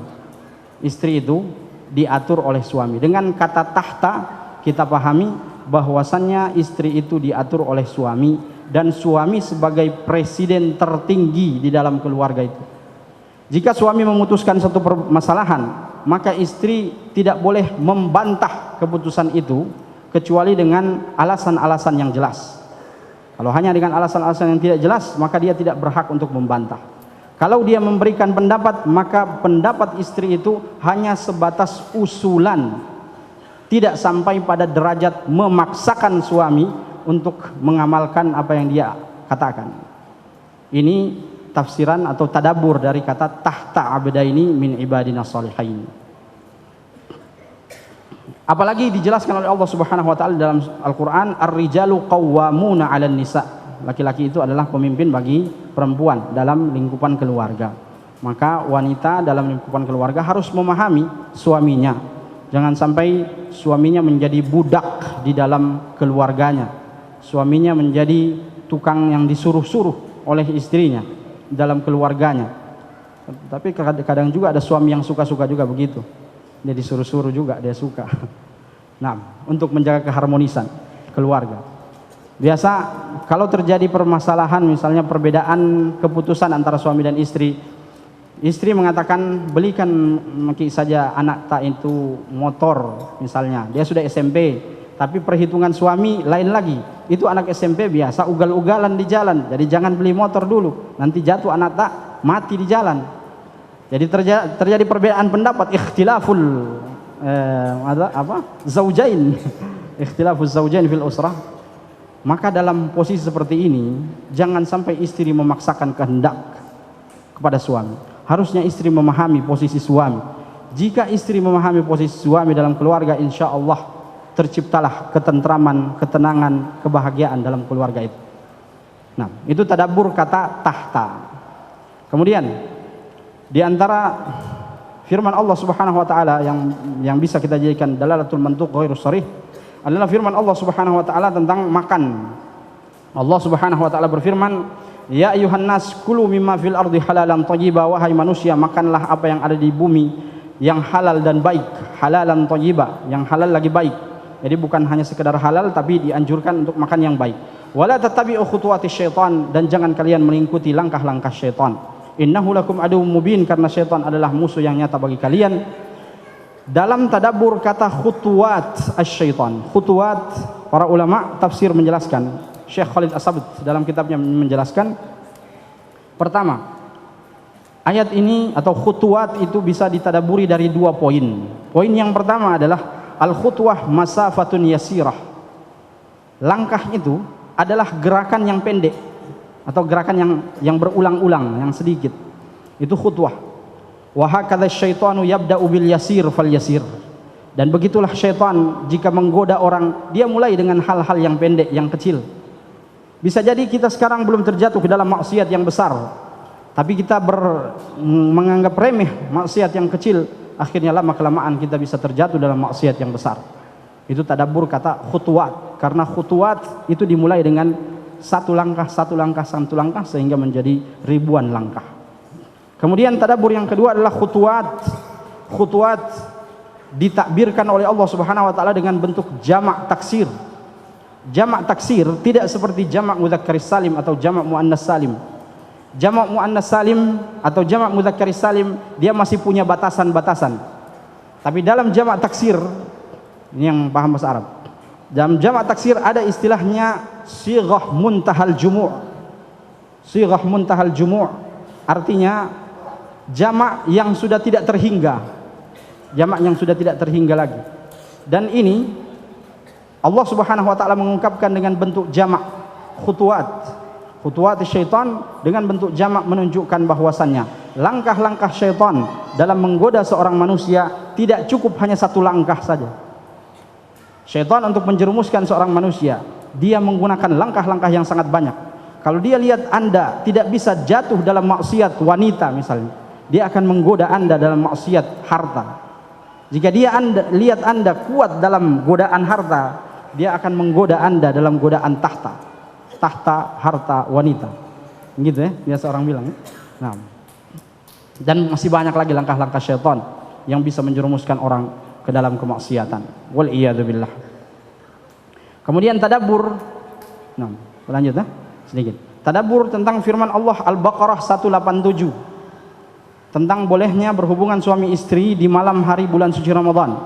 A: Istri itu diatur oleh suami. Dengan kata tahta kita pahami bahwasannya istri itu diatur oleh suami, dan suami sebagai presiden tertinggi di dalam keluarga itu. Jika suami memutuskan satu permasalahan, maka istri tidak boleh membantah keputusan itu kecuali dengan alasan-alasan yang jelas. Kalau hanya dengan alasan-alasan yang tidak jelas, maka dia tidak berhak untuk membantah. Kalau dia memberikan pendapat, maka pendapat istri itu hanya sebatas usulan, tidak sampai pada derajat memaksakan suami untuk mengamalkan apa yang dia katakan. Ini tafsiran atau tadabbur dari kata tahta abdaini min ibadina shalihin. Apalagi dijelaskan oleh Allah Subhanahu wa taala dalam Al-Qur'an, ar-rijalu qawwamuna 'alan nisa. Laki-laki itu adalah pemimpin bagi perempuan dalam lingkupan keluarga. Maka wanita dalam lingkupan keluarga harus memahami suaminya. Jangan sampai suaminya menjadi budak di dalam keluarganya. Suaminya menjadi tukang yang disuruh-suruh oleh istrinya dalam keluarganya. Tapi kadang juga ada suami yang suka-suka juga begitu. Dia disuruh-suruh juga, dia suka. Nah, untuk menjaga keharmonisan keluarga. Biasa kalau terjadi permasalahan, misalnya perbedaan keputusan antara suami dan istri, istri mengatakan belikan saja anak tak itu motor misalnya, dia sudah SMP, tapi perhitungan suami lain lagi. Itu anak SMP biasa ugal-ugalan di jalan, jadi jangan beli motor dulu, nanti jatuh anak tak mati di jalan. Jadi terjadi perbedaan pendapat, ikhtilaful zaujain ikhtilaful zaujain fil usrah. Maka dalam posisi seperti ini jangan sampai istri memaksakan kehendak kepada suami. Harusnya istri memahami posisi suami. Jika istri memahami posisi suami dalam keluarga, insya Allah terciptalah ketentraman, ketenangan, kebahagiaan dalam keluarga itu. Nah, itu tadabbur kata tahta. Kemudian di antara firman Allah Subhanahu wa taala yang bisa kita jadikan dalalatul mantuq ghairu sharih adalah firman Allah Subhanahu wa taala tentang makan. Allah Subhanahu wa taala berfirman, "Ya ayuhan nas kulu mimma fil ardi halalan thayyiba." Wahai manusia, makanlah apa yang ada di bumi yang halal dan baik. Halalan thayyiba, yang halal lagi baik. Jadi bukan hanya sekedar halal, tapi dianjurkan untuk makan yang baik. Wala tattabi'u khutuwatis syaitan, dan jangan kalian mengikuti langkah-langkah syaitan. Innahu lakum aduwwum mubin, karena syaitan adalah musuh yang nyata bagi kalian. Dalam tadabbur kata khutuwat asy-syaitan, khutuwat, para ulama tafsir menjelaskan, Syekh Khalid As-Sabit dalam kitabnya menjelaskan, pertama, ayat ini atau khutuwat itu bisa ditadabburi dari dua poin. Poin yang pertama adalah al-khutwah masafatun yasirah. Langkah itu adalah gerakan yang pendek atau gerakan yang berulang-ulang, yang sedikit. Itu khutwah. Wa hakadha syaitanu yabda'u bil yasir fal yasir. Dan begitulah syaitan jika menggoda orang, dia mulai dengan hal-hal yang pendek, yang kecil. Bisa jadi kita sekarang belum terjatuh ke dalam maksiat yang besar, tapi kita menganggap remeh maksiat yang kecil, akhirnya lama kelamaan kita bisa terjatuh dalam maksiat yang besar. Itu tadabbur kata khutuwat, karena khutuwat itu dimulai dengan satu langkah sehingga menjadi ribuan langkah. Kemudian tadabbur yang kedua adalah khutuwat. Khutuwat ditakbirkan oleh Allah Subhanahu wa taala dengan bentuk jamak taksir. Jamak taksir tidak seperti jamak mudzakkaris salim atau jamak muannas salim. Jamak muannas salim atau jamak mudzakkaris salim dia masih punya batasan-batasan. Tapi dalam jamak taksir, ini yang paham bahasa Arab. Dalam jamak taksir ada istilahnya sighah muntahal jumu'. Sighah muntahal jumu' artinya jamak yang sudah tidak terhingga, jamak yang sudah tidak terhingga lagi. Dan ini Allah Subhanahu wa taala mengungkapkan dengan bentuk jamak khutuwat syaitan dengan bentuk jamak, menunjukkan bahwasannya langkah-langkah syaitan dalam menggoda seorang manusia tidak cukup hanya satu langkah saja. Syaitan untuk menjerumuskan seorang manusia, dia menggunakan langkah-langkah yang sangat banyak. Kalau dia lihat Anda tidak bisa jatuh dalam maksiat wanita misalnya, dia akan menggoda Anda dalam maksiat harta. Jika dia lihat Anda kuat dalam godaan harta, dia akan menggoda Anda dalam godaan tahta, harta, wanita. Gitu ya, biasa orang bilang. Nah, dan masih banyak lagi langkah-langkah syaitan yang bisa menjerumuskan orang ke dalam kemaksiatan. Wal iyadu billah. Kemudian tadabbur. Nah, lanjut ya, sedikit. Tadabbur tentang firman Allah Al-Baqarah 187. Tentang bolehnya berhubungan suami istri di malam hari bulan suci Ramadan.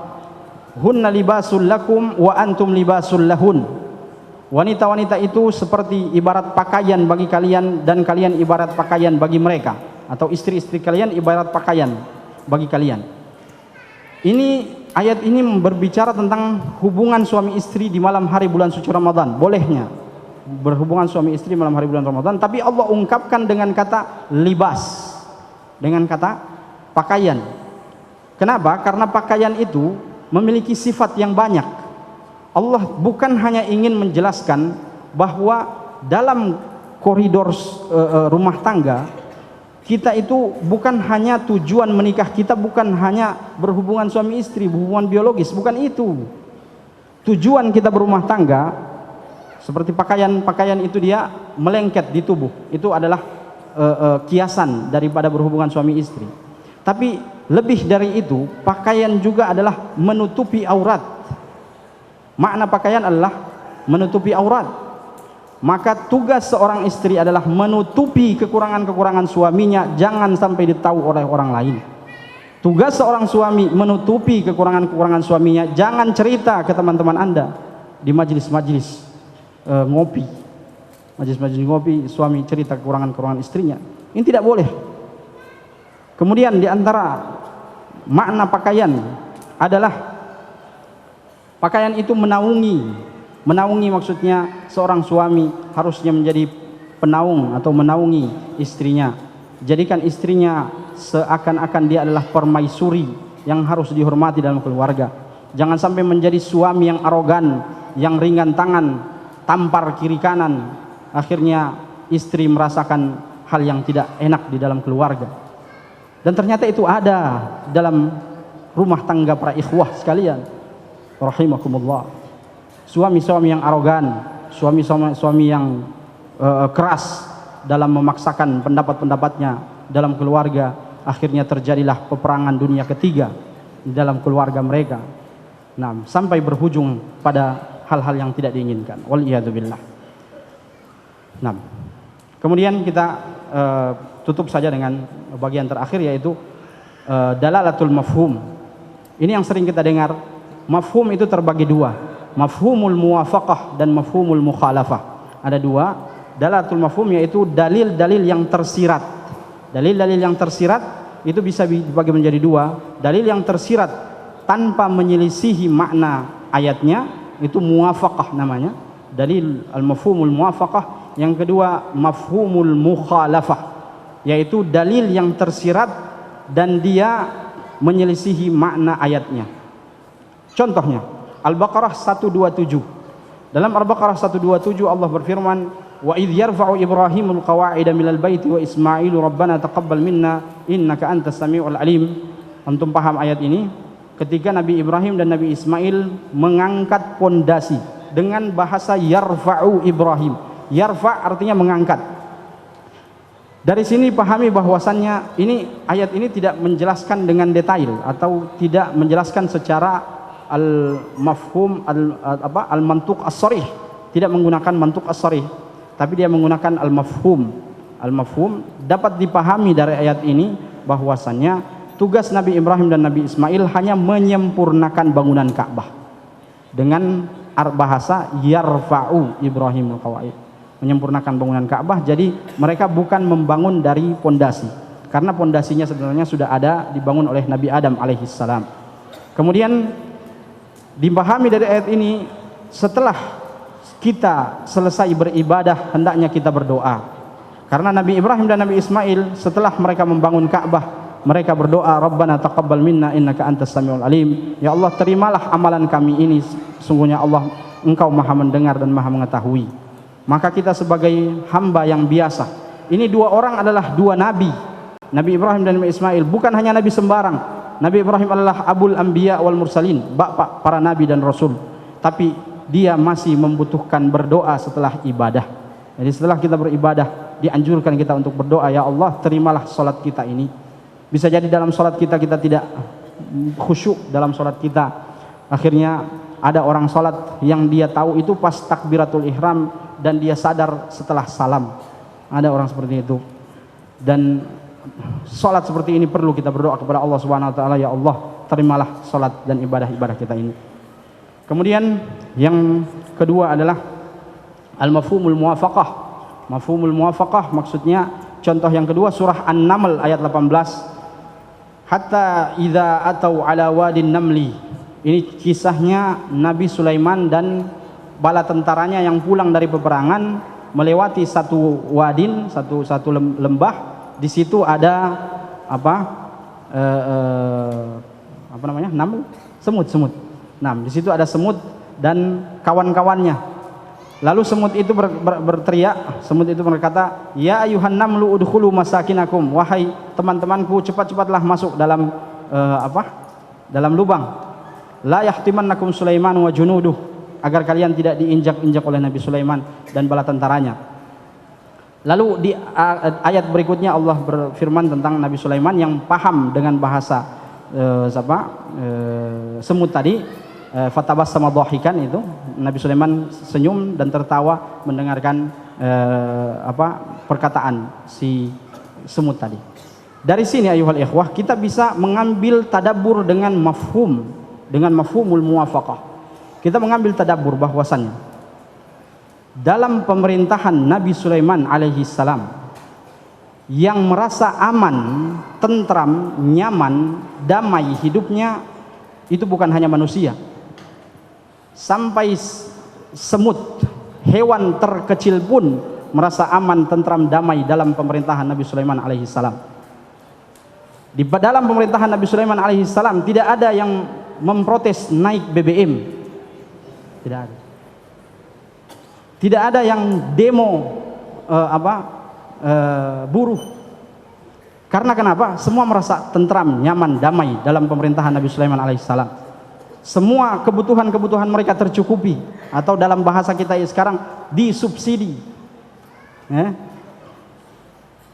A: Hunna libasul lakum wa antum libasul lahun. Wanita-wanita itu seperti ibarat pakaian bagi kalian dan kalian ibarat pakaian bagi mereka, atau istri-istri kalian ibarat pakaian bagi kalian. Ayat ini berbicara tentang hubungan suami istri di malam hari bulan suci Ramadan. Bolehnya berhubungan suami istri malam hari bulan Ramadan, tapi Allah ungkapkan dengan kata libas, dengan kata pakaian. Kenapa? Karena pakaian itu memiliki sifat yang banyak. Allah bukan hanya ingin menjelaskan bahwa dalam koridor rumah tangga kita itu bukan hanya tujuan menikah kita bukan hanya berhubungan suami istri, berhubungan biologis, bukan itu. Tujuan kita berumah tangga seperti pakaian itu dia melengket di tubuh. Itu adalah kiasan daripada berhubungan suami istri. Tapi lebih dari itu, pakaian juga adalah menutupi aurat. Makna pakaian adalah menutupi aurat. Maka tugas seorang istri adalah menutupi kekurangan-kekurangan suaminya, jangan sampai ditahu oleh orang lain. Tugas seorang suami menutupi kekurangan-kekurangan suaminya, jangan cerita ke teman-teman Anda di majelis-majelis ngopi. Majelis-majelis ngopi, suami cerita kekurangan-kekurangan istrinya. Ini tidak boleh. Kemudian di antara makna pakaian adalah pakaian itu menaungi. Menaungi maksudnya seorang suami harusnya menjadi penaung atau menaungi istrinya. Jadikan istrinya seakan-akan dia adalah permaisuri yang harus dihormati dalam keluarga. Jangan sampai menjadi suami yang arogan, yang ringan tangan, tampar kiri kanan. Akhirnya istri merasakan hal yang tidak enak di dalam keluarga. Dan ternyata itu ada dalam rumah tangga para ikhwah sekalian. Rahimakumullah. Suami-suami yang arogan, suami-suami yang keras dalam memaksakan pendapat-pendapatnya dalam keluarga, akhirnya terjadilah peperangan dunia ketiga di dalam keluarga mereka. Nah, sampai berujung pada hal-hal yang tidak diinginkan. Waliyadzubillah. Nah, kemudian kita tutup saja dengan bagian terakhir, yaitu dalalatul mafhum. Ini yang sering kita dengar. Mafhum itu terbagi dua. Mafhumul muwafaqah dan mafhumul mukhalafah. Ada dua. Dalalatul mafhum yaitu dalil-dalil yang tersirat. Dalil-dalil yang tersirat itu bisa dibagi menjadi dua. Dalil yang tersirat tanpa menyelisihi makna ayatnya itu muwafaqah namanya. Dalil al-mafhumul muwafaqah. Yang kedua mafhumul mukhalafah, yaitu dalil yang tersirat dan dia menyelisihi makna ayatnya. Contohnya Al-Baqarah 127. Dalam Al-Baqarah 127 Allah berfirman, "Wa idh yarfa'u Ibrahimul qawa'ida minal baiti wa Ismailu rabbana taqabbal minna innaka antas samiul alim." Antum paham ayat ini? Ketika Nabi Ibrahim dan Nabi Ismail mengangkat pondasi dengan bahasa yarfa'u Ibrahim. Yarfa' artinya mengangkat. Dari sini pahami bahwasannya ayat ini tidak menjelaskan dengan detail atau tidak menjelaskan secara al-mafhum al-mantuq as-sharih, tidak menggunakan mantuq as-sharih, tapi dia menggunakan al-mafhum. Al-mafhum dapat dipahami dari ayat ini bahwasannya tugas Nabi Ibrahim dan Nabi Ismail hanya menyempurnakan bangunan Ka'bah dengan bahasa yarfa'u Ibrahimul qawa'id, menyempurnakan bangunan Ka'bah. Jadi mereka bukan membangun dari pondasi, karena pondasinya sebenarnya sudah ada, dibangun oleh Nabi Adam alaihissalam. Kemudian dipahami dari ayat ini, setelah kita selesai beribadah hendaknya kita berdoa. Karena Nabi Ibrahim dan Nabi Ismail setelah mereka membangun Ka'bah, mereka berdoa, Rabbana taqabbal minna innaka antas samiul alim. Ya Allah, terimalah amalan kami ini, sungguhnya Allah Engkau Maha mendengar dan Maha mengetahui. Maka kita sebagai hamba yang biasa, ini dua orang adalah dua nabi, Nabi Ibrahim dan Nabi Ismail, bukan hanya nabi sembarang. Nabi Ibrahim adalah abul anbiya wal mursalin, bapak para nabi dan rasul. Tapi dia masih membutuhkan berdoa setelah ibadah. Jadi setelah kita beribadah, dianjurkan kita untuk berdoa, ya Allah, terimalah salat kita ini. Bisa jadi dalam salat kita tidak khusyuk dalam salat kita. Akhirnya ada orang salat yang dia tahu itu pas takbiratul ihram dan dia sadar setelah salam. Ada orang seperti itu. Dan salat seperti ini perlu kita berdoa kepada Allah Subhanahu wa taala, ya Allah, terimalah salat dan ibadah-ibadah kita ini. Kemudian yang kedua adalah al-mafhumul muwafaqah. Mafhumul muwafaqah maksudnya, contoh yang kedua surah An-Naml ayat 18. Hatta idza atau ala wadin namli. Ini kisahnya Nabi Sulaiman dan bala tentaranya yang pulang dari peperangan melewati satu wadin, satu lembah. Di situ ada apa namanya? Semut. Nah, di situ ada semut dan kawan-kawannya. Lalu semut itu berteriak, semut itu berkata, ya ayuhan namlu udkhulu masakinakum, wahai teman-temanku, cepat-cepatlah masuk dalam dalam lubang. La yahtimannakum Sulaiman wa junuduh, agar kalian tidak diinjak-injak oleh Nabi Sulaiman dan bala tentaranya. Lalu di ayat berikutnya Allah berfirman tentang Nabi Sulaiman yang paham dengan bahasa semut tadi. Fatabassama dhahikan, itu Nabi Sulaiman senyum dan tertawa mendengarkan perkataan si semut tadi. Dari sini ayuhal ikhwah, kita bisa mengambil tadabbur dengan mafhumul muwafaqah. Kita mengambil tadabbur bahwasannya dalam pemerintahan Nabi Sulaiman alaihi salam yang merasa aman, tentram, nyaman, damai hidupnya, itu bukan hanya manusia. Sampai semut, hewan terkecil pun merasa aman, tentram, damai dalam pemerintahan Nabi Sulaiman alaihi salam. Di dalam pemerintahan Nabi Sulaiman alaihi salam tidak ada yang memprotes naik BBM. Tidak ada. Tidak ada yang demo buruh. Karena kenapa? Semua merasa tentram, nyaman, damai dalam pemerintahan Nabi Sulaiman alaihi salam. Semua kebutuhan-kebutuhan mereka tercukupi, atau dalam bahasa kita sekarang disubsidi.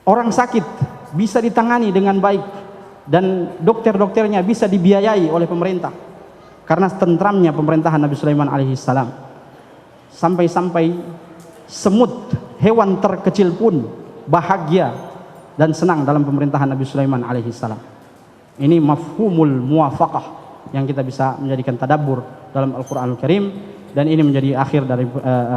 A: Orang sakit bisa ditangani dengan baik dan dokter-dokternya bisa dibiayai oleh pemerintah karena tentramnya pemerintahan Nabi Sulaiman alaihi salam. Sampai-sampai semut, hewan terkecil pun bahagia dan senang dalam pemerintahan Nabi Sulaiman alaihi salam. Ini mafhumul muwafaqah yang kita bisa menjadikan tadabbur dalam Al-Qur'anul Karim, dan ini menjadi akhir dari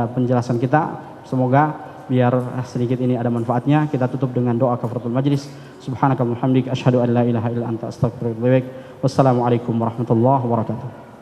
A: penjelasan kita. Semoga biar sedikit ini ada manfaatnya. Kita tutup dengan doa kafaratul majlis. Subhanakallahumma hamdika asyhadu an la ilaha illa anta astaghfiruka wa atubu ilaik. Wassalamualaikum warahmatullahi wabarakatuh.